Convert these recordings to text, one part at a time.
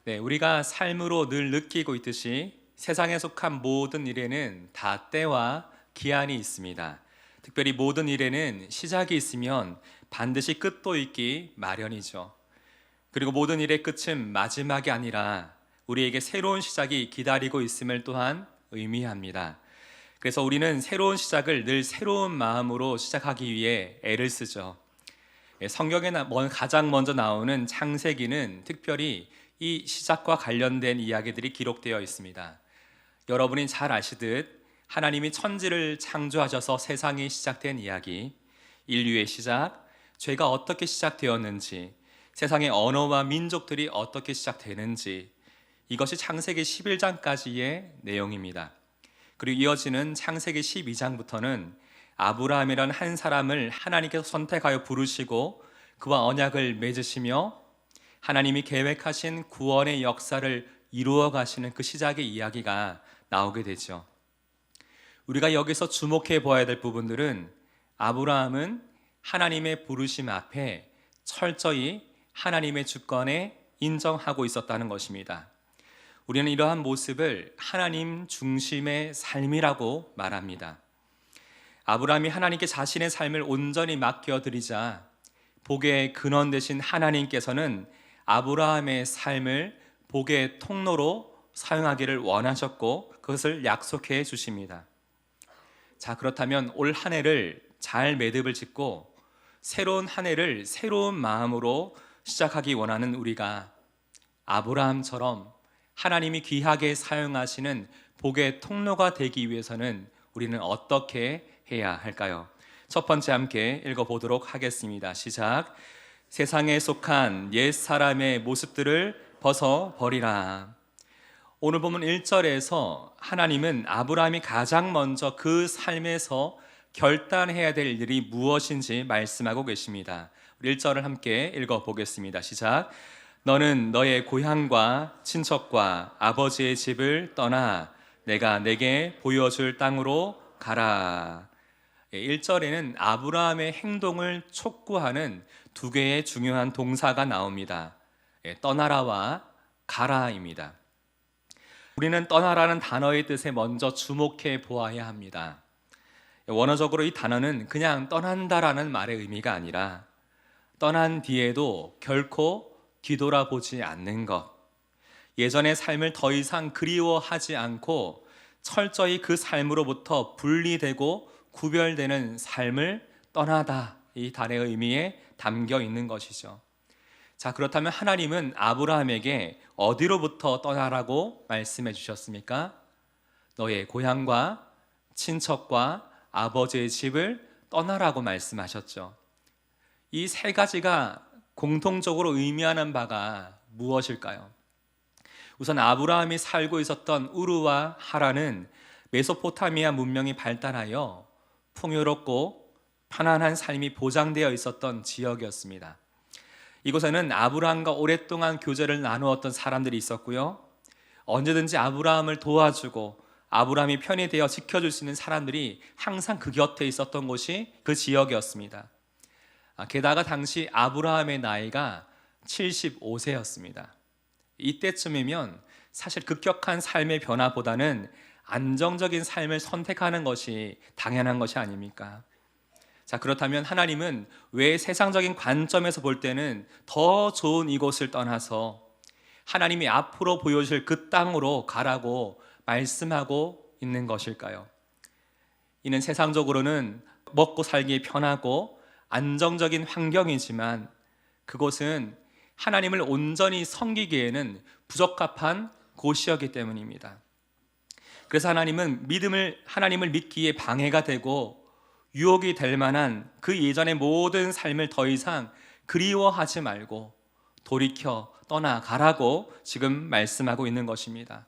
네, 우리가 삶으로 늘 느끼고 있듯이 세상에 속한 모든 일에는 다 때와 기한이 있습니다. 특별히 모든 일에는 시작이 있으면 반드시 끝도 있기 마련이죠. 그리고 모든 일의 끝은 마지막이 아니라 우리에게 새로운 시작이 기다리고 있음을 또한 의미합니다. 그래서 우리는 새로운 시작을 늘 새로운 마음으로 시작하기 위해 애를 쓰죠. 성경에 가장 먼저 나오는 창세기는 특별히 이 시작과 관련된 이야기들이 기록되어 있습니다. 여러분이 잘 아시듯 하나님이 천지를 창조하셔서 세상이 시작된 이야기, 인류의 시작, 죄가 어떻게 시작되었는지, 세상의 언어와 민족들이 어떻게 시작되는지, 이것이 창세기 11장까지의 내용입니다. 그리고 이어지는 창세기 12장부터는 아브라함이라는 한 사람을 하나님께서 선택하여 부르시고 그와 언약을 맺으시며 하나님이 계획하신 구원의 역사를 이루어 가시는 그 시작의 이야기가 나오게 되죠. 우리가 여기서 주목해 보아야 될 부분들은 아브라함은 하나님의 부르심 앞에 철저히 하나님의 주권에 인정하고 있었다는 것입니다. 우리는 이러한 모습을 하나님 중심의 삶이라고 말합니다. 아브라함이 하나님께 자신의 삶을 온전히 맡겨드리자 복의 근원 되신 하나님께서는 아브라함의 삶을 복의 통로로 사용하기를 원하셨고 그것을 약속해 주십니다. 자, 그렇다면 올 한 해를 잘 매듭을 짓고 새로운 한 해를 새로운 마음으로 시작하기 원하는 우리가 아브라함처럼 하나님이 귀하게 사용하시는 복의 통로가 되기 위해서는 우리는 어떻게 해야 할까요? 첫 번째 함께 읽어보도록 하겠습니다. 시작. 세상에 속한 옛 사람의 모습들을 벗어버리라. 오늘 보면 1절에서 하나님은 아브라함이 가장 먼저 그 삶에서 결단해야 될 일이 무엇인지 말씀하고 계십니다. 1절을 함께 읽어보겠습니다. 시작. 너는 너의 고향과 친척과 아버지의 집을 떠나 내가 내게 보여줄 땅으로 가라. 1절에는 아브라함의 행동을 촉구하는 두 개의 중요한 동사가 나옵니다. 떠나라와 가라입니다. 우리는 떠나라는 단어의 뜻에 먼저 주목해 보아야 합니다. 원어적으로 이 단어는 그냥 떠난다라는 말의 의미가 아니라 떠난 뒤에도 결코 뒤돌아보지 않는 것, 예전의 삶을 더 이상 그리워하지 않고 철저히 그 삶으로부터 분리되고 구별되는 삶을 떠나다, 이 단어의 의미에 담겨 있는 것이죠. 자, 그렇다면 하나님은 아브라함에게 어디로부터 떠나라고 말씀해 주셨습니까? 너의 고향과 친척과 아버지의 집을 떠나라고 말씀하셨죠. 이 세 가지가 공통적으로 의미하는 바가 무엇일까요? 우선 아브라함이 살고 있었던 우르와 하란은 메소포타미아 문명이 발달하여 풍요롭고 편안한 삶이 보장되어 있었던 지역이었습니다. 이곳에는 아브라함과 오랫동안 교제를 나누었던 사람들이 있었고요, 언제든지 아브라함을 도와주고 아브라함이 편히 되어 지켜줄 수 있는 사람들이 항상 그 곁에 있었던 곳이 그 지역이었습니다. 게다가 당시 아브라함의 나이가 75세였습니다. 이때쯤이면 사실 급격한 삶의 변화보다는 안정적인 삶을 선택하는 것이 당연한 것이 아닙니까? 자, 그렇다면 하나님은 왜 세상적인 관점에서 볼 때는 더 좋은 이곳을 떠나서 하나님이 앞으로 보여줄 그 땅으로 가라고 말씀하고 있는 것일까요? 이는 세상적으로는 먹고 살기 편하고 안정적인 환경이지만 그곳은 하나님을 온전히 섬기기에는 부적합한 곳이었기 때문입니다. 그래서 하나님은 하나님을 믿기에 방해가 되고 유혹이 될 만한 그 예전의 모든 삶을 더 이상 그리워하지 말고 돌이켜 떠나가라고 지금 말씀하고 있는 것입니다.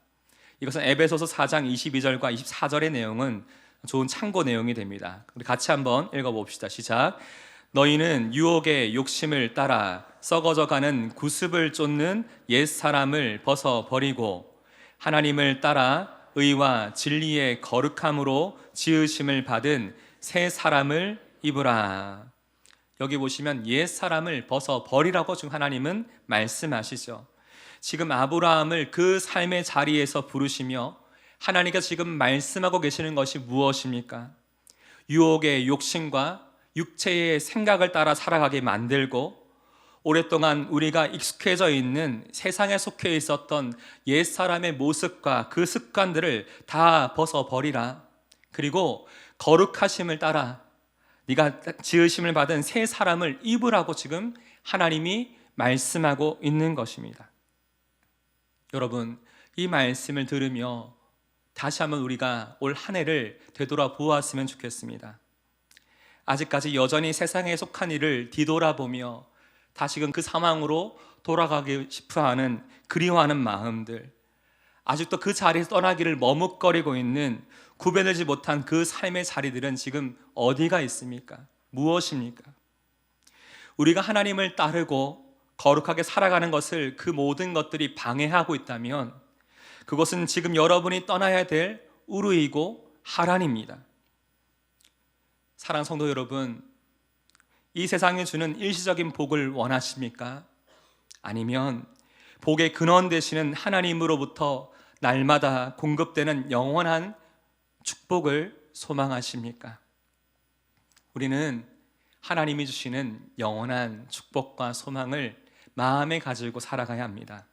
이것은 에베소서 4장 22절과 24절의 내용은 좋은 참고 내용이 됩니다. 우리 같이 한번 읽어봅시다. 시작. 너희는 유혹의 욕심을 따라 썩어져가는 구습을 쫓는 옛사람을 벗어버리고 하나님을 따라 의와 진리의 거룩함으로 지으심을 받은 새 사람을 입으라. 여기 보시면 옛사람을 벗어버리라고 지금 하나님은 말씀하시죠. 지금 아브라함을 그 삶의 자리에서 부르시며 하나님께서 지금 말씀하고 계시는 것이 무엇입니까? 유혹의 욕심과 육체의 생각을 따라 살아가게 만들고 오랫동안 우리가 익숙해져 있는 세상에 속해 있었던 옛사람의 모습과 그 습관들을 다 벗어버리라. 그리고 거룩하심을 따라 네가 지으심을 받은 새 사람을 입으라고 지금 하나님이 말씀하고 있는 것입니다. 여러분, 이 말씀을 들으며 다시 한번 우리가 올 한 해를 되돌아보았으면 좋겠습니다. 아직까지 여전히 세상에 속한 일을 뒤돌아보며 다시금 그 상황으로 돌아가기 싶어하는 그리워하는 마음들, 아직도 그 자리에서 떠나기를 머뭇거리고 있는 구별되지 못한 그 삶의 자리들은 지금 어디가 있습니까? 무엇입니까? 우리가 하나님을 따르고 거룩하게 살아가는 것을 그 모든 것들이 방해하고 있다면 그것은 지금 여러분이 떠나야 될 우르이고 하란입니다. 사랑하는 성도 여러분, 이 세상에 주는 일시적인 복을 원하십니까? 아니면 복의 근원 되시는 하나님으로부터 날마다 공급되는 영원한 축복을 소망하십니까? 우리는 하나님이 주시는 영원한 축복과 소망을 마음에 가지고 살아가야 합니다.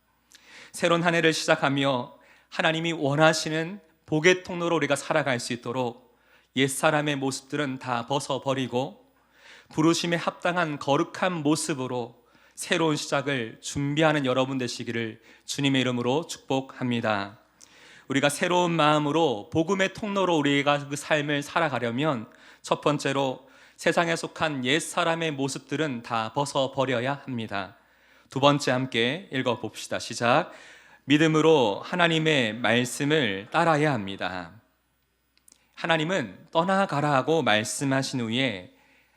새로운 한 해를 시작하며 하나님이 원하시는 복의 통로로 우리가 살아갈 수 있도록 옛사람의 모습들은 다 벗어버리고 부르심에 합당한 거룩한 모습으로 새로운 시작을 준비하는 여러분 되시기를 주님의 이름으로 축복합니다. 우리가 새로운 마음으로 복음의 통로로 우리가 그 삶을 살아가려면 첫 번째로 세상에 속한 옛사람의 모습들은 다 벗어버려야 합니다. 두 번째 함께 읽어봅시다. 시작. 믿음으로 하나님의 말씀을 따라야 합니다. 하나님은 떠나가라 하고 말씀하신 후에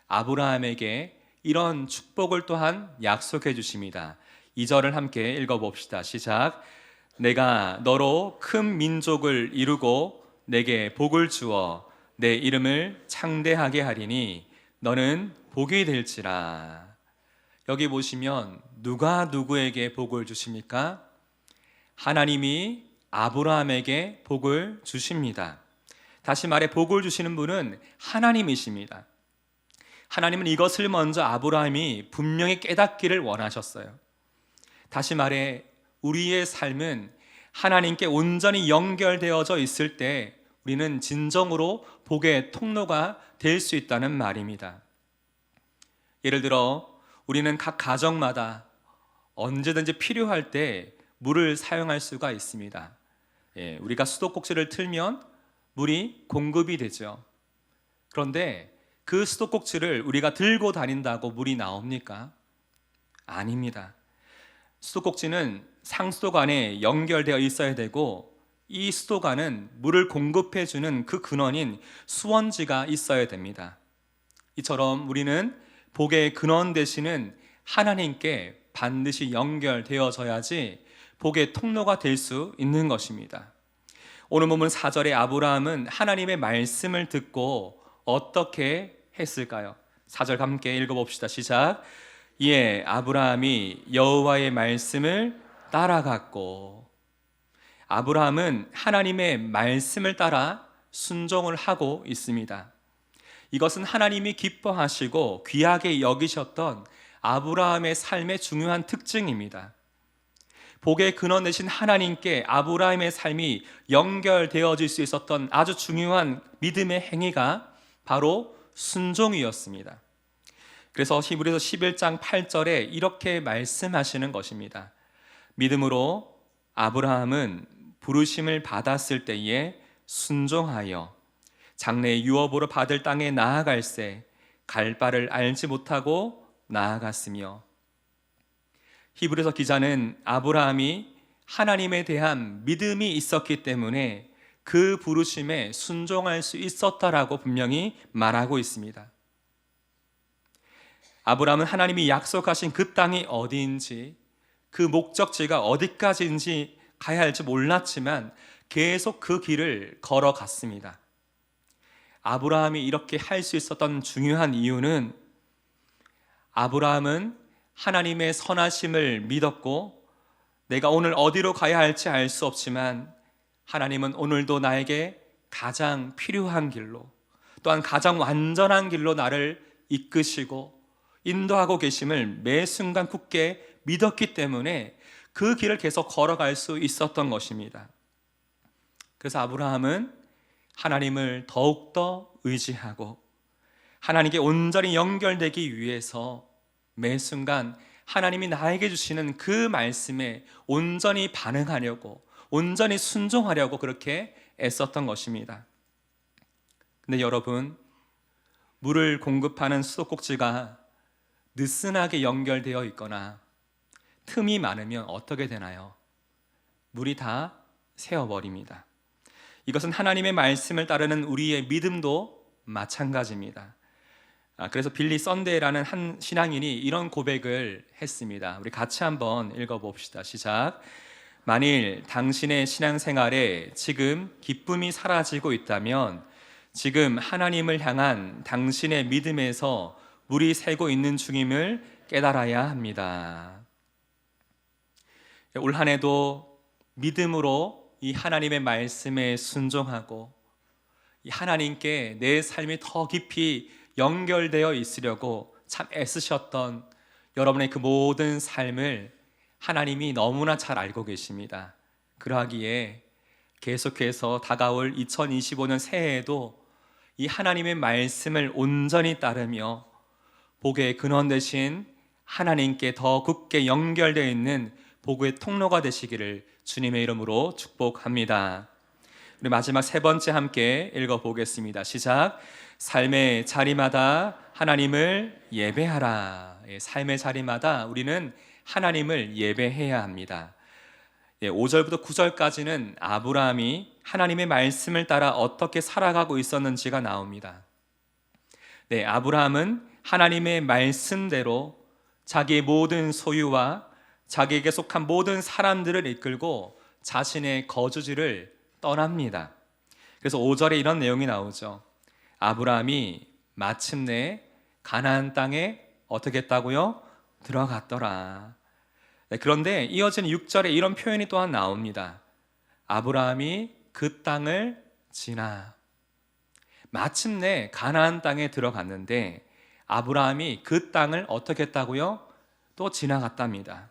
아브라함에게 이런 축복을 또한 약속해 주십니다. 2절을 함께 읽어봅시다. 시작. 내가 너로 큰 민족을 이루고 내게 복을 주어 내 이름을 창대하게 하리니 너는 복이 될지라. 여기 보시면 누가 누구에게 복을 주십니까? 하나님이 아브라함에게 복을 주십니다. 다시 말해 복을 주시는 분은 하나님이십니다. 하나님은 이것을 먼저 아브라함이 분명히 깨닫기를 원하셨어요. 다시 말해 우리의 삶은 하나님께 온전히 연결되어져 있을 때 우리는 진정으로 복의 통로가 될 수 있다는 말입니다. 예를 들어 우리는 각 가정마다 언제든지 필요할 때 물을 사용할 수가 있습니다. 우리가 수도꼭지를 틀면 물이 공급이 되죠. 그런데 그 수도꼭지를 우리가 들고 다닌다고 물이 나옵니까? 아닙니다. 수도꼭지는 상수도관에 연결되어 있어야 되고 이 수도관은 물을 공급해주는 그 근원인 수원지가 있어야 됩니다. 이처럼 우리는 복의 근원 되시는 하나님께 반드시 연결되어져야지 복의 통로가 될 수 있는 것입니다. 오늘 본문 4절에 아브라함은 하나님의 말씀을 듣고 어떻게 했을까요? 4절 함께 읽어봅시다. 시작. 이에 아브라함이 여호와의 말씀을 따라갔고, 아브라함은 하나님의 말씀을 따라 순종을 하고 있습니다. 이것은 하나님이 기뻐하시고 귀하게 여기셨던 아브라함의 삶의 중요한 특징입니다. 복의 근원 되신 하나님께 아브라함의 삶이 연결되어질 수 있었던 아주 중요한 믿음의 행위가 바로 순종이었습니다. 그래서 히브리서 11장 8절에 이렇게 말씀하시는 것입니다. 믿음으로 아브라함은 부르심을 받았을 때에 순종하여 장래의 유업으로 받을 땅에 나아갈새 갈 바를 알지 못하고 나아갔으며, 히브리서 기자는 아브라함이 하나님에 대한 믿음이 있었기 때문에 그 부르심에 순종할 수 있었다라고 분명히 말하고 있습니다. 아브라함은 하나님이 약속하신 그 땅이 어디인지, 그 목적지가 어디까지인지 가야 할지 몰랐지만 계속 그 길을 걸어갔습니다. 아브라함이 이렇게 할 수 있었던 중요한 이유는 아브라함은 하나님의 선하심을 믿었고 내가 오늘 어디로 가야 할지 알 수 없지만 하나님은 오늘도 나에게 가장 필요한 길로, 또한 가장 완전한 길로 나를 이끄시고 인도하고 계심을 매 순간 굳게 믿었기 때문에 그 길을 계속 걸어갈 수 있었던 것입니다. 그래서 아브라함은 하나님을 더욱더 의지하고 하나님께 온전히 연결되기 위해서 매 순간 하나님이 나에게 주시는 그 말씀에 온전히 반응하려고, 온전히 순종하려고 그렇게 애썼던 것입니다. 근데 여러분, 물을 공급하는 수도꼭지가 느슨하게 연결되어 있거나 틈이 많으면 어떻게 되나요? 물이 다 새어버립니다. 이것은 하나님의 말씀을 따르는 우리의 믿음도 마찬가지입니다. 그래서 빌리 썬데이라는 한 신앙인이 이런 고백을 했습니다. 우리 같이 한번 읽어봅시다. 시작. 만일 당신의 신앙생활에 지금 기쁨이 사라지고 있다면 지금 하나님을 향한 당신의 믿음에서 물이 새고 있는 중임을 깨달아야 합니다. 올 한 해도 믿음으로 이 하나님의 말씀에 순종하고 이 하나님께 내 삶이 더 깊이 연결되어 있으려고 참 애쓰셨던 여러분의 그 모든 삶을 하나님이 너무나 잘 알고 계십니다. 그러하기에 계속해서 다가올 2025년 새해에도 이 하나님의 말씀을 온전히 따르며 복의 근원 되신 하나님께 더 굳게 연결되어 있는 복의 통로가 되시기를 주님의 이름으로 축복합니다. 우리 마지막 세 번째 함께 읽어보겠습니다. 시작. 삶의 자리마다 하나님을 예배하라. 삶의 자리마다 우리는 하나님을 예배해야 합니다. 5절부터 9절까지는 아브라함이 하나님의 말씀을 따라 어떻게 살아가고 있었는지가 나옵니다. 아브라함은 하나님의 말씀대로 자기의 모든 소유와 자기에게 속한 모든 사람들을 이끌고 자신의 거주지를 떠납니다. 그래서 5절에 이런 내용이 나오죠. 아브라함이 마침내 가나안 땅에 어떻게 했다고요? 들어갔더라. 그런데 이어지는 6절에 이런 표현이 또한 나옵니다. 아브라함이 그 땅을 지나. 마침내 가나안 땅에 들어갔는데 아브라함이 그 땅을 어떻게 했다고요? 또 지나갔답니다.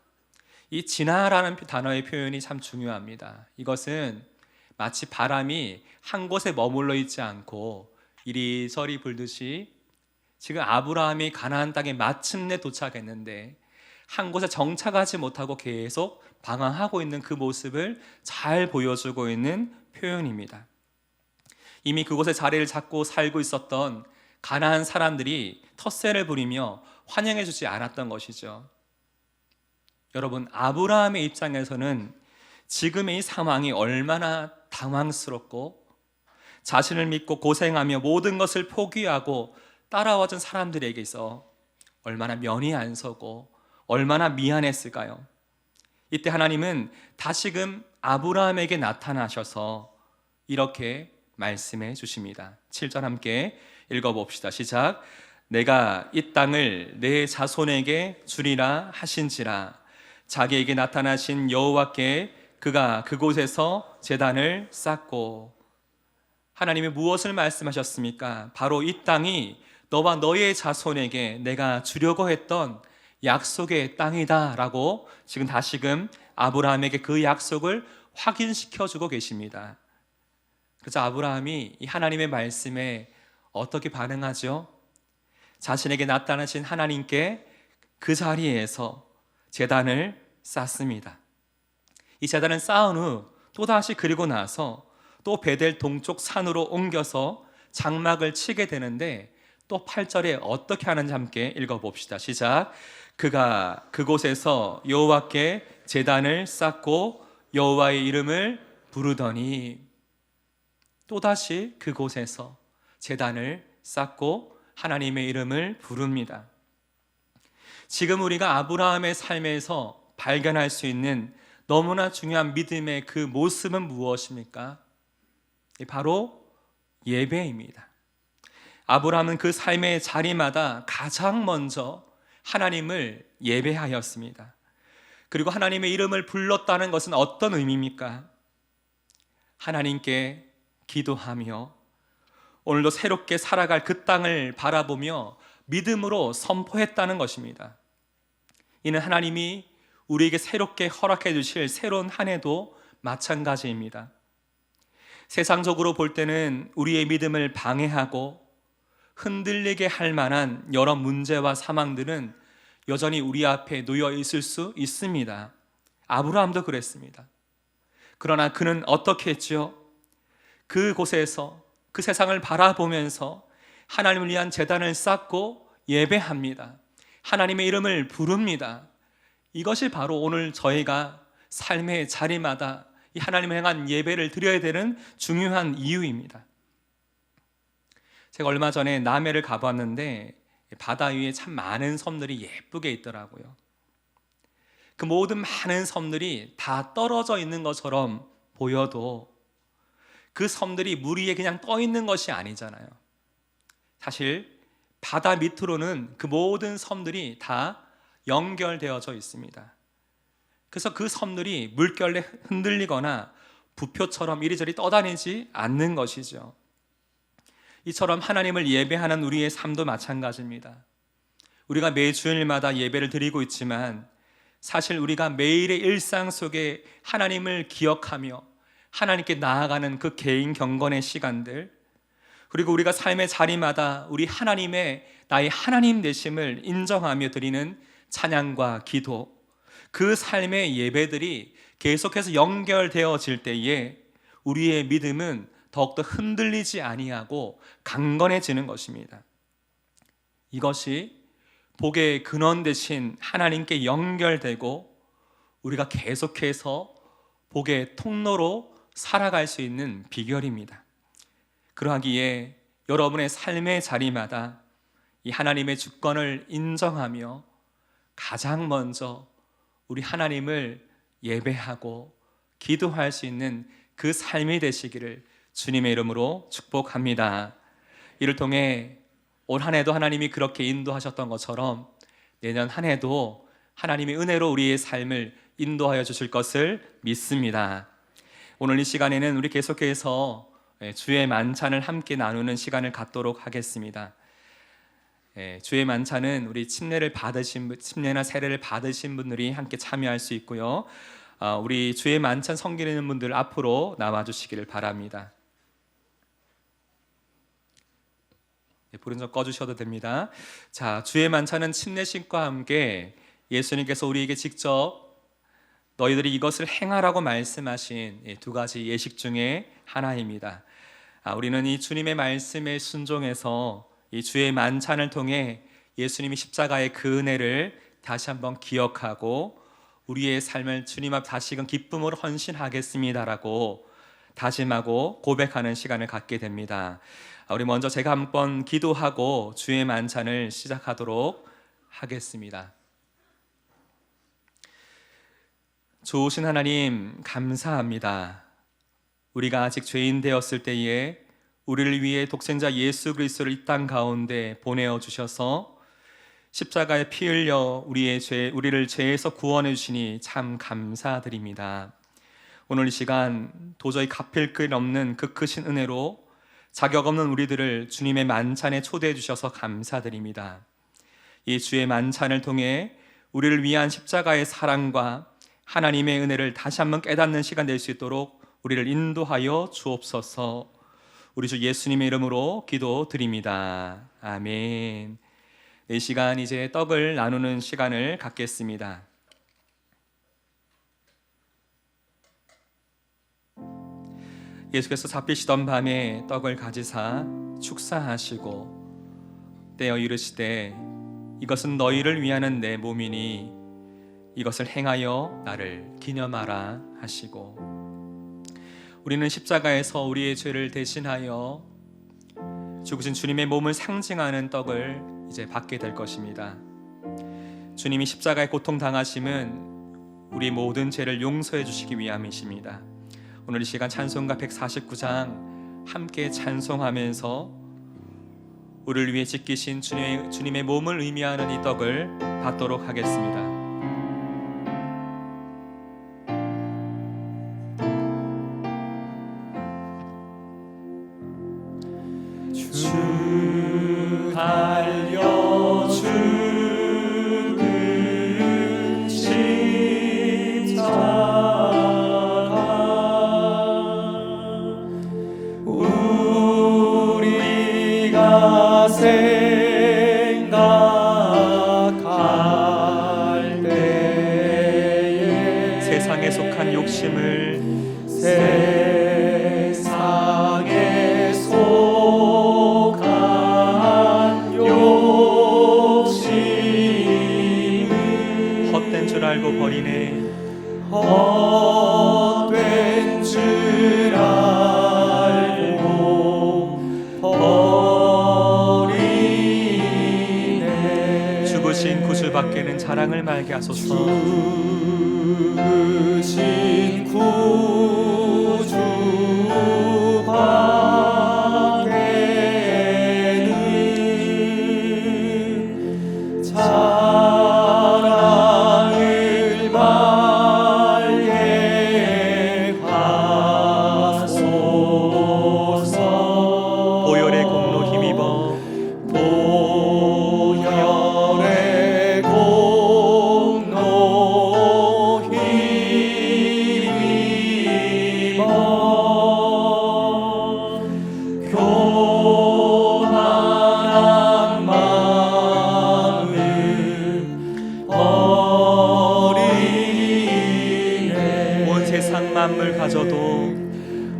이 지나라는 단어의 표현이 참 중요합니다. 이것은 마치 바람이 한 곳에 머물러 있지 않고 이리저리 불듯이 지금 아브라함이 가나안 땅에 마침내 도착했는데 한 곳에 정착하지 못하고 계속 방황하고 있는 그 모습을 잘 보여주고 있는 표현입니다. 이미 그곳에 자리를 잡고 살고 있었던 가나안 사람들이 텃세를 부리며 환영해 주지 않았던 것이죠. 여러분, 아브라함의 입장에서는 지금의 이 상황이 얼마나 당황스럽고 자신을 믿고 고생하며 모든 것을 포기하고 따라와준 사람들에게서 얼마나 면이 안 서고 얼마나 미안했을까요? 이때 하나님은 다시금 아브라함에게 나타나셔서 이렇게 말씀해 주십니다. 7절 함께 읽어봅시다. 시작. 내가 이 땅을 내 자손에게 주리라 하신지라. 자기에게 나타나신 여호와께 그가 그곳에서 제단을 쌓고. 하나님이 무엇을 말씀하셨습니까? 바로 이 땅이 너와 너의 자손에게 내가 주려고 했던 약속의 땅이다 라고 지금 다시금 아브라함에게 그 약속을 확인시켜주고 계십니다. 그래서 아브라함이 이 하나님의 말씀에 어떻게 반응하죠? 자신에게 나타나신 하나님께 그 자리에서 제단을 쌓습니다. 이 제단을 쌓은 후 또다시 그리고 나서 또 베델 동쪽 산으로 옮겨서 장막을 치게 되는데 또 8절에 어떻게 하는지 함께 읽어봅시다. 시작. 그가 그곳에서 여호와께 제단을 쌓고 여호와의 이름을 부르더니. 또다시 그곳에서 제단을 쌓고 하나님의 이름을 부릅니다. 지금 우리가 아브라함의 삶에서 발견할 수 있는 너무나 중요한 믿음의 그 모습은 무엇입니까? 바로 예배입니다. 아브라함은 그 삶의 자리마다 가장 먼저 하나님을 예배하였습니다. 그리고 하나님의 이름을 불렀다는 것은 어떤 의미입니까? 하나님께 기도하며 오늘도 새롭게 살아갈 그 땅을 바라보며 믿음으로 선포했다는 것입니다. 이는 하나님이 우리에게 새롭게 허락해 주실 새로운 한 해도 마찬가지입니다. 세상적으로 볼 때는 우리의 믿음을 방해하고 흔들리게 할 만한 여러 문제와 상황들은 여전히 우리 앞에 놓여 있을 수 있습니다. 아브라함도 그랬습니다. 그러나 그는 어떻게 했죠? 그곳에서 그 세상을 바라보면서 하나님을 위한 제단을 쌓고 예배합니다. 하나님의 이름을 부릅니다. 이것이 바로 오늘 저희가 삶의 자리마다 이 하나님을 향한 예배를 드려야 되는 중요한 이유입니다. 제가 얼마 전에 남해를 가봤는데 바다 위에 참 많은 섬들이 예쁘게 있더라고요. 그 모든 많은 섬들이 다 떨어져 있는 것처럼 보여도 그 섬들이 물 위에 그냥 떠 있는 것이 아니잖아요. 사실 바다 밑으로는 그 모든 섬들이 다 연결되어져 있습니다. 그래서 그 섬들이 물결에 흔들리거나 부표처럼 이리저리 떠다니지 않는 것이죠. 이처럼 하나님을 예배하는 우리의 삶도 마찬가지입니다. 우리가 매주일마다 예배를 드리고 있지만 사실 우리가 매일의 일상 속에 하나님을 기억하며 하나님께 나아가는 그 개인 경건의 시간들, 그리고 우리가 삶의 자리마다 우리 하나님의 나의 하나님 되심을 인정하며 드리는 찬양과 기도, 그 삶의 예배들이 계속해서 연결되어질 때에 우리의 믿음은 더욱더 흔들리지 아니하고 강건해지는 것입니다. 이것이 복의 근원 되신 하나님께 연결되고 우리가 계속해서 복의 통로로 살아갈 수 있는 비결입니다. 그러하기에 여러분의 삶의 자리마다 이 하나님의 주권을 인정하며 가장 먼저 우리 하나님을 예배하고 기도할 수 있는 그 삶이 되시기를 주님의 이름으로 축복합니다. 이를 통해 올 한 해도 하나님이 그렇게 인도하셨던 것처럼 내년 한 해도 하나님의 은혜로 우리의 삶을 인도하여 주실 것을 믿습니다. 오늘 이 시간에는 우리 계속해서 주의 만찬을 함께 나누는 시간을 갖도록 하겠습니다. 주의 만찬은 우리 침례나 세례를 받으신 분들이 함께 참여할 수 있고요. 우리 주의 만찬 섬기는 분들 앞으로 나와 주시기를 바랍니다. 불은 좀 꺼주셔도 됩니다. 자, 주의 만찬은 침례식과 함께 예수님께서 우리에게 직접 너희들이 이것을 행하라고 말씀하신 두 가지 예식 중에 하나입니다. 우리는 이 주님의 말씀에 순종해서 이 주의 만찬을 통해 예수님이 십자가의 그 은혜를 다시 한번 기억하고 우리의 삶을 주님 앞 다시금 기쁨으로 헌신하겠습니다라고 다짐하고 고백하는 시간을 갖게 됩니다. 우리 먼저 제가 한번 기도하고 주의 만찬을 시작하도록 하겠습니다. 좋으신 하나님, 감사합니다. 우리가 아직 죄인 되었을 때에 우리를 위해 독생자 예수 그리스도를 이 땅 가운데 보내어 주셔서 십자가에 피 흘려 우리를 죄에서 구원해 주시니 참 감사드립니다. 오늘 이 시간 도저히 갚을 길 없는 그 크신 은혜로 자격 없는 우리들을 주님의 만찬에 초대해 주셔서 감사드립니다. 이 주의 만찬을 통해 우리를 위한 십자가의 사랑과 하나님의 은혜를 다시 한번 깨닫는 시간 될 수 있도록 우리를 인도하여 주옵소서. 우리 주 예수님의 이름으로 기도드립니다. 아멘. 이 시간 이제 떡을 나누는 시간을 갖겠습니다. 예수께서 잡히시던 밤에 떡을 가지사 축사하시고 떼어 이르시되 이것은 너희를 위하는 내 몸이니 이것을 행하여 나를 기념하라 하시고, 우리는 십자가에서 우리의 죄를 대신하여 죽으신 주님의 몸을 상징하는 떡을 이제 받게 될 것입니다. 주님이 십자가의 고통당하심은 우리 모든 죄를 용서해 주시기 위함이십니다. 오늘 이 시간 찬송가 149장 함께 찬송하면서 우리를 위해 지키신 주님의 몸을 의미하는 이 떡을 받도록 하겠습니다. 욕심을 세상에 속한 욕심을 헛된 줄 알고 버리네. 헛된 줄 알고 버리네. 죽으신 구주밖에는 자랑을 말게 하소서. 죽으신 구주밖에는 자랑을 말게 하소서. 보혈의 공로 힘입어 보혈의 공로 힘입어 교만한 마음 버리네. 온 세상 만물 가져도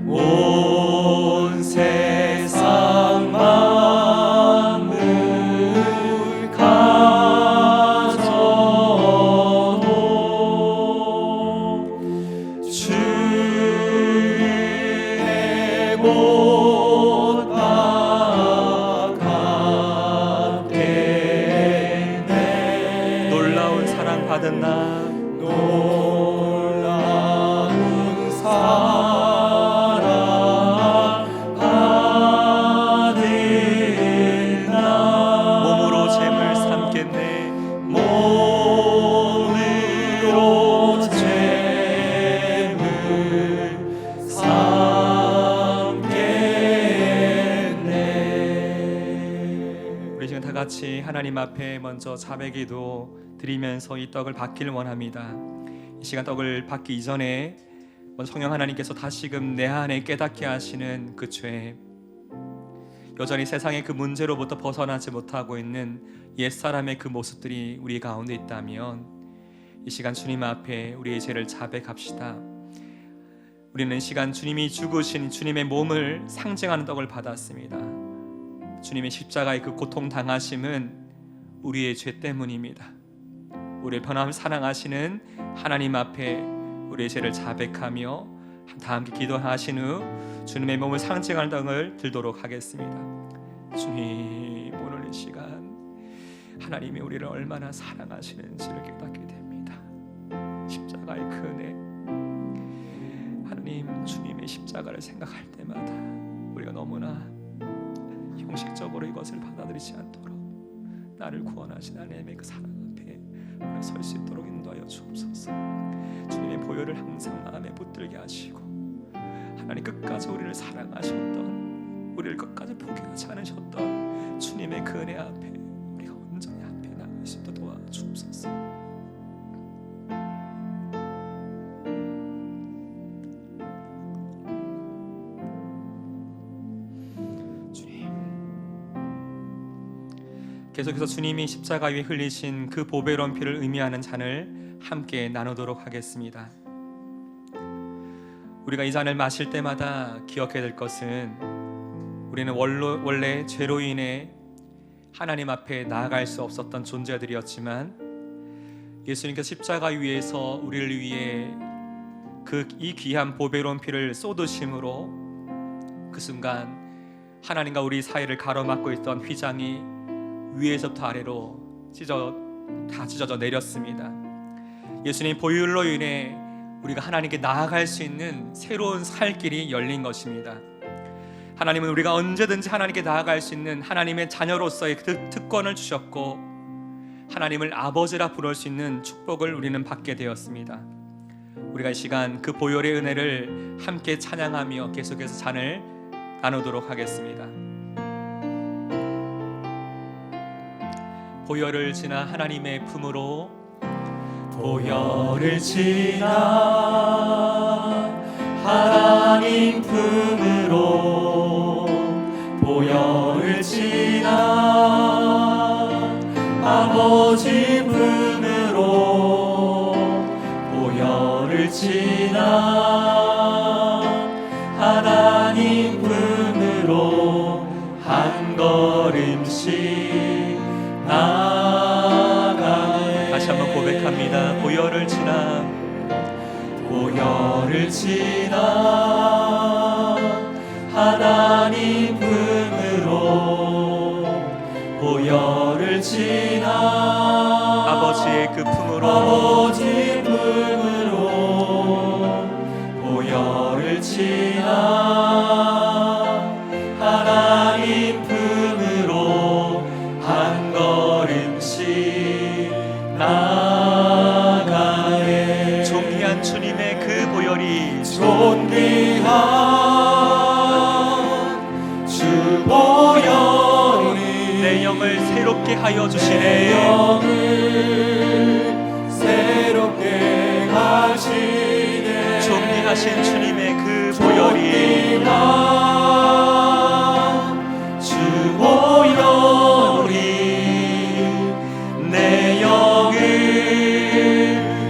온 세상 만물 가져도 주의 못 받겠네. 놀라운 사랑 받은 나 놀라운 사랑 받은 나 몸으로 잼을 삼겠네. 몸으로 잼을 삼겠네. 우리 지금 다 같이 하나님 앞에 먼저 자배기도 드리면서 이 떡을 받기를 원합니다. 이 시간 떡을 받기 이전에 성령 하나님께서 다시금 내 안에 깨닫게 하시는 그 죄, 여전히 세상의 그 문제로부터 벗어나지 못하고 있는 옛사람의 그 모습들이 우리 가운데 있다면 이 시간 주님 앞에 우리의 죄를 자백합시다. 우리는 이 시간 주님이 죽으신 주님의 몸을 상징하는 떡을 받았습니다. 주님의 십자가의 그 고통 당하심은 우리의 죄 때문입니다. 우리를 변함 사랑하시는 하나님 앞에 우리의 죄를 자백하며 다 함께 기도하신 후 주님의 몸을 상징하는 떡을 들도록 하겠습니다. 주님, 오늘 이 시간 하나님이 우리를 얼마나 사랑하시는지를 깨닫게 됩니다. 십자가의 그 은혜, 하나님 주님의 십자가를 생각할 때마다 우리가 너무나 형식적으로 이것을 받아들이지 않도록 나를 구원하신 하나님의 그 사랑 앞에 우리가 설 수 있도록 인도하여 주옵소서. 주님의 보혈을 항상 마음에 붙들게 하시고 하나님 끝까지 우리를 사랑하셨던, 우리를 끝까지 포기하지 않으셨던 주님의 그 은혜 앞에 우리가 온전히 앞에 나갈 수 있도록 도와주옵소서. 계속해서 주님이 십자가 위에 흘리신 그 보배로운 피를 의미하는 잔을 함께 나누도록 하겠습니다. 우리가 이 잔을 마실 때마다 기억해야 될 것은 우리는 원래 죄로 인해 하나님 앞에 나아갈 수 없었던 존재들이었지만 예수님께서 십자가 위에서 우리를 위해 이 귀한 보배로운 피를 쏟으심으로 그 순간 하나님과 우리 사이를 가로막고 있던 휘장이 위에서부터 아래로 다 찢어져 내렸습니다. 예수님 보혈로 인해 우리가 하나님께 나아갈 수 있는 새로운 살 길이 열린 것입니다. 하나님은 우리가 언제든지 하나님께 나아갈 수 있는 하나님의 자녀로서의 그 특권을 주셨고 하나님을 아버지라 부를 수 있는 축복을 우리는 받게 되었습니다. 우리가 이 시간 그 보혈의 은혜를 함께 찬양하며 계속해서 잔을 나누도록 하겠습니다. 보혈을 지나 하나님의 품으로, 보혈을 지나 하나님 품으로, 보혈을 지나 아버지 품으로, 보혈을 지나 하나님 품으로 한 걸음씩 나아가네. 다시 한번 고백합니다. 보혈을 지나 보혈을 지나 하나님 품으로 보혈을 지나 아버지의 그 품으로 아버지 품으로 보혈을 지나 하나님 품으로 한 걸음씩 나아가네. 존귀한 주님의 그 보혈이 존귀한 주 보혈이 내 영을 새롭게 하여 내 주시네. 영을 새롭게 하시네. 존귀하신 주님의 그 보혈이 존귀한 주 보혈이 내 영을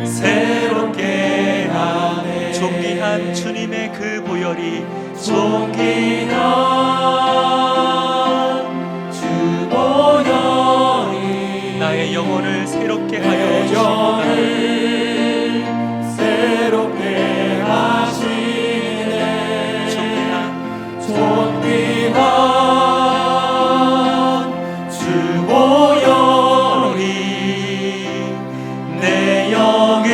새롭게 하네. 존귀한 주님의 그 보혈이 존귀한 주 보혈이 나의 영혼을 새롭게 내 하여 주시다. 영을 새롭게 하시네. 존귀한 주 보혈이 내 영을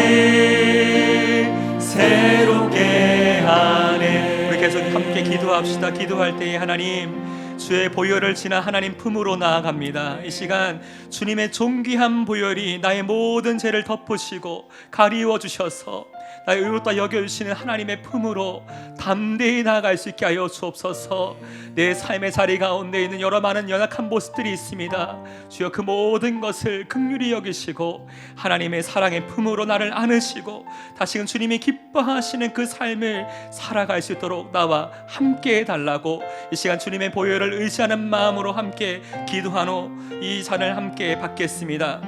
새롭게 하네. 우리 계속 함께 기도합시다. 기도할 때에 하나님, 주의 보혈을 지나 하나님 품으로 나아갑니다. 이 시간 주님의 존귀한 보혈이 나의 모든 죄를 덮으시고 가리워 주셔서 나의 의롭다 여겨주시는 하나님의 품으로 담대히 나아갈 수 있게 하여 주옵소서. 내 삶의 자리 가운데 있는 여러 많은 연약한 모습들이 있습니다. 주여 그 모든 것을 긍휼히 여기시고 하나님의 사랑의 품으로 나를 안으시고 다시금 주님이 기뻐하시는 그 삶을 살아갈 수 있도록 나와 함께 해달라고 이 시간 주님의 보혈을 의지하는 마음으로 함께 기도하노 이 잔을 함께 받겠습니다.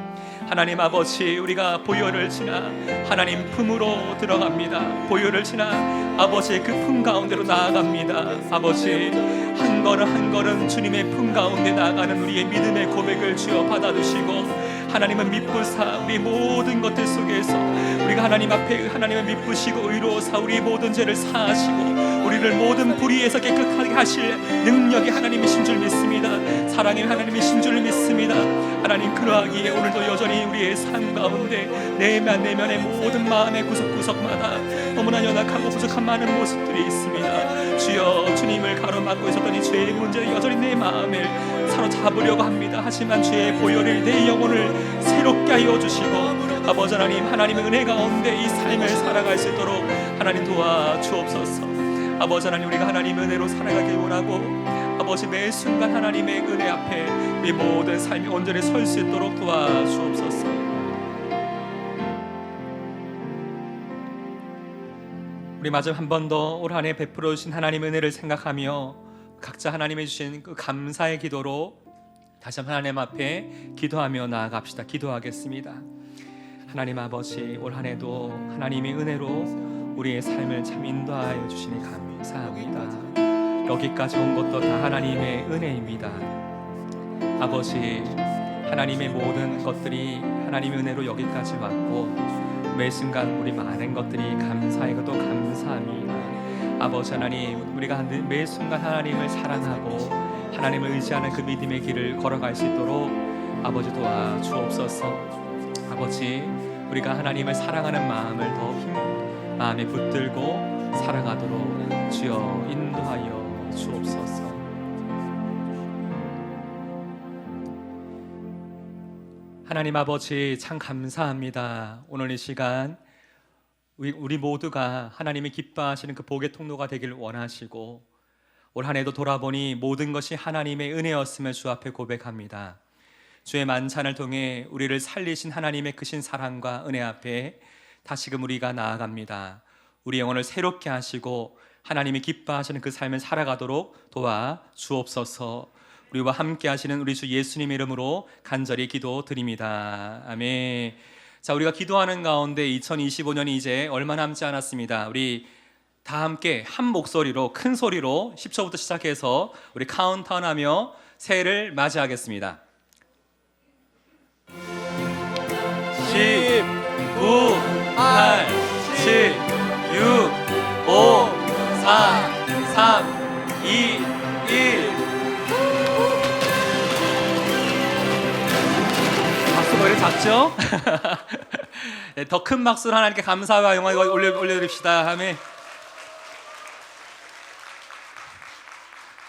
하나님 아버지, 우리가 보혈을 지나 하나님 품으로 들어갑니다. 보혈을 지나 아버지의 그 품 가운데로 나아갑니다. 아버지, 한 걸음 한 걸음 주님의 품 가운데 나아가는 우리의 믿음의 고백을 주여 받아주시고 하나님은 미쁘사 우리 모든 것들 속에서 우리가 하나님 앞에 하나님을 미쁘시고 의로우사 우리 모든 죄를 사하시고 우리를 모든 불의에서 깨끗하게 하실 능력이 하나님이신 줄 믿습니다. 사랑의 하나님이신 줄 믿습니다. 하나님, 그러하기에 오늘도 여전히 우리의 삶 가운데 내면의 모든 마음의 구석구석마다 너무나 연약하고 부족한 많은 모습들이 있습니다. 주여, 주님을 가로막고 있었던 이 죄의 문제는 여전히 내 마음을 사로잡으려고 합니다. 하지만 주의 보혈을 내 영혼을 새롭게 하여 주시고 아버지 하나님, 하나님의 은혜 가운데 이 삶을 살아갈 수 있도록 하나님 도와주옵소서. 아버지 하나님, 우리가 하나님의 은혜로 살아가길 원하고 아버지, 매 순간 하나님의 은혜 앞에 우리 모든 삶이 온전히 설 수 있도록 도와주옵소서. 우리 마지막 한 번 더 올 한 해 베풀어 주신 하나님의 은혜를 생각하며 각자 하나님의 주신 그 감사의 기도로 다시 한번 하나님 앞에 기도하며 나아갑시다. 기도하겠습니다. 하나님 아버지, 올 한 해도 하나님의 은혜로 우리의 삶을 참 인도하여 주시니 감사합니다. 여기까지 온 것도 다 하나님의 은혜입니다. 아버지, 하나님의 모든 것들이 하나님의 은혜로 여기까지 왔고 매 순간 우리 많은 것들이 감사하고도 감사합니다. 아버지 하나님, 우리가 매 순간 하나님을 사랑하고 하나님을 의지하는 그 믿음의 길을 걸어갈 수 있도록 아버지 도와주옵소서. 아버지, 우리가 하나님을 사랑하는 마음을 더 마음에 붙들고 살아가도록 주여 인도하여 주옵소서. 하나님 아버지, 참 감사합니다. 오늘 이 시간 우리 모두가 하나님이 기뻐하시는 그 복의 통로가 되길 원하시고 올 한 해도 돌아보니 모든 것이 하나님의 은혜였음을 주 앞에 고백합니다. 주의 만찬을 통해 우리를 살리신 하나님의 크신 사랑과 은혜 앞에 다시금 우리가 나아갑니다. 우리 영혼을 새롭게 하시고 하나님이 기뻐하시는 그 삶을 살아가도록 도와주옵소서. 우리와 함께 하시는 우리 주 예수님의 이름으로 간절히 기도드립니다. 아멘. 자, 우리가 기도하는 가운데 2025년이 이제 얼마 남지 않았습니다. 우리 다 함께 한 목소리로 큰 소리로 10초부터 시작해서 우리 카운트다운하며 새해를 맞이하겠습니다. 10, 9, 8, 7, 6, 5, 4, 3, 2, 1. 박수가 왜 작죠? 네, 더 큰 박수를 하나님께 감사와 영광 올려드립시다. 아멘.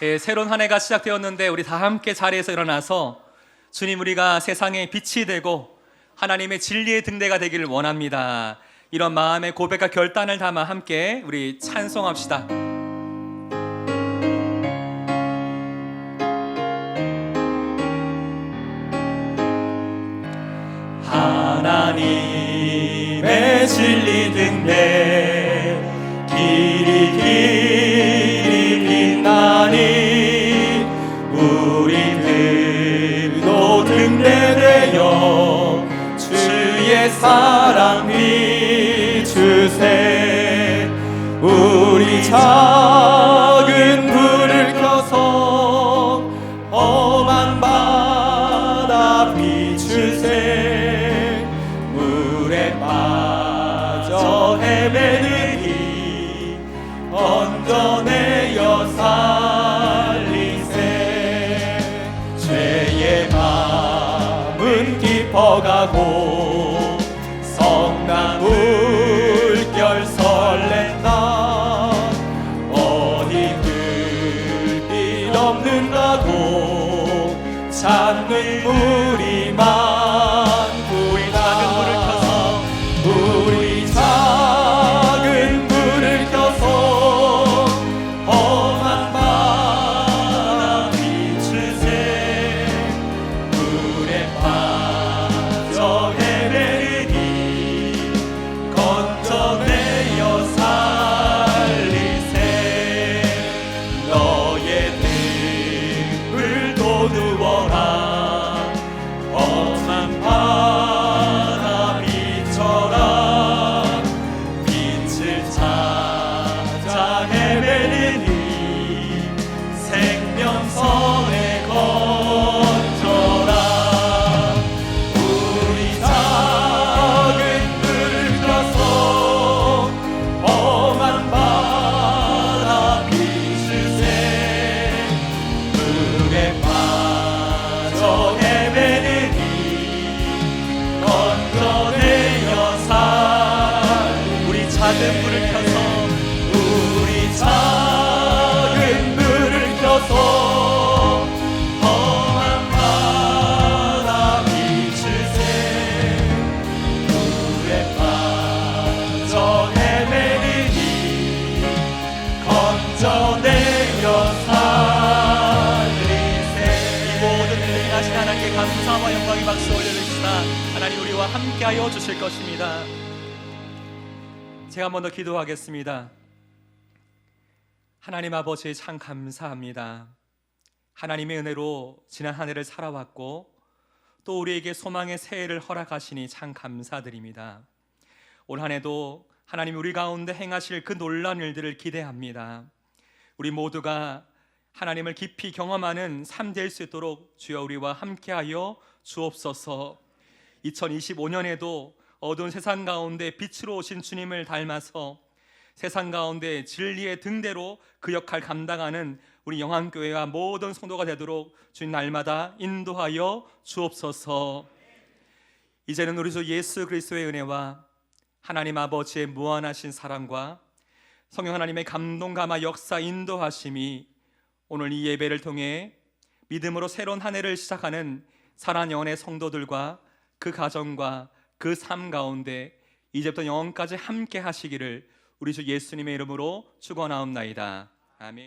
네, 새로운 한 해가 시작되었는데 우리 다 함께 자리에서 일어나서 주님, 우리가 세상의 빛이 되고 하나님의 진리의 등대가 되기를 원합니다. 이런 마음의 고백과 결단을 담아 함께 우리 찬송합시다. 하나님의 진리 등대 길이 빛나니 우리들도 등대되어 주의 사랑 비추세. 우리 작은 불을 켜서 험한 바다 비추세. 물에 빠져 헤매느니 건져내어 살리세. 죄의 마음은 깊어가고 성난 물결 설렌다. 어디 불빛 없는가고 찾는 물이 많고. 우리 작은 불을 켜서 우리 작은 불을 켜서 험한 바다 비추세. 물에 빠져 헤매느니 건져내어 살리세. 너의 등불 도두어라. 험한 바다 비춰라. 빛을 찾아 헤매느니 생명선에 건져라. 우리 작은 불을 켜서 험한 바다 비추세. 물에 빠져 헤매느니 건져내어 살. 우리 작은 불을 켜서 우리 작은 불을 켜서 험한 바다 비추세. 물에 빠져 헤매느니 건져내어 살리세. 이 모든 일을 행하신 하나님께 감사와 영광의 박수 올려드립시다. 하나님, 우리와 함께하여 주실 것입니다. 제가 한번 더 기도하겠습니다. 하나님 아버지, 참 감사합니다. 하나님의 은혜로 지난 한 해를 살아왔고 또 우리에게 소망의 새해를 허락하시니 참 감사드립니다. 올 한 해도 하나님 우리 가운데 행하실 그 놀라운 일들을 기대합니다. 우리 모두가 하나님을 깊이 경험하는 삶 될 수 있도록 주여 우리와 함께하여 주옵소서. 2025년에도 어두운 세상 가운데 빛으로 오신 주님을 닮아서 세상 가운데 진리의 등대로 그 역할 감당하는 우리 영안교회와 모든 성도가 되도록 주님 날마다 인도하여 주옵소서. 이제는 우리 주 예수 그리스도의 은혜와 하나님 아버지의 무한하신 사랑과 성령 하나님의 감동 감화 역사 인도하심이 오늘 이 예배를 통해 믿음으로 새로운 한 해를 시작하는 사랑하는 영혼의 성도들과 그 가정과 그 삶 가운데 이제부터 영원까지 함께 하시기를 우리 주 예수님의 이름으로 축원하옵나이다. 아멘.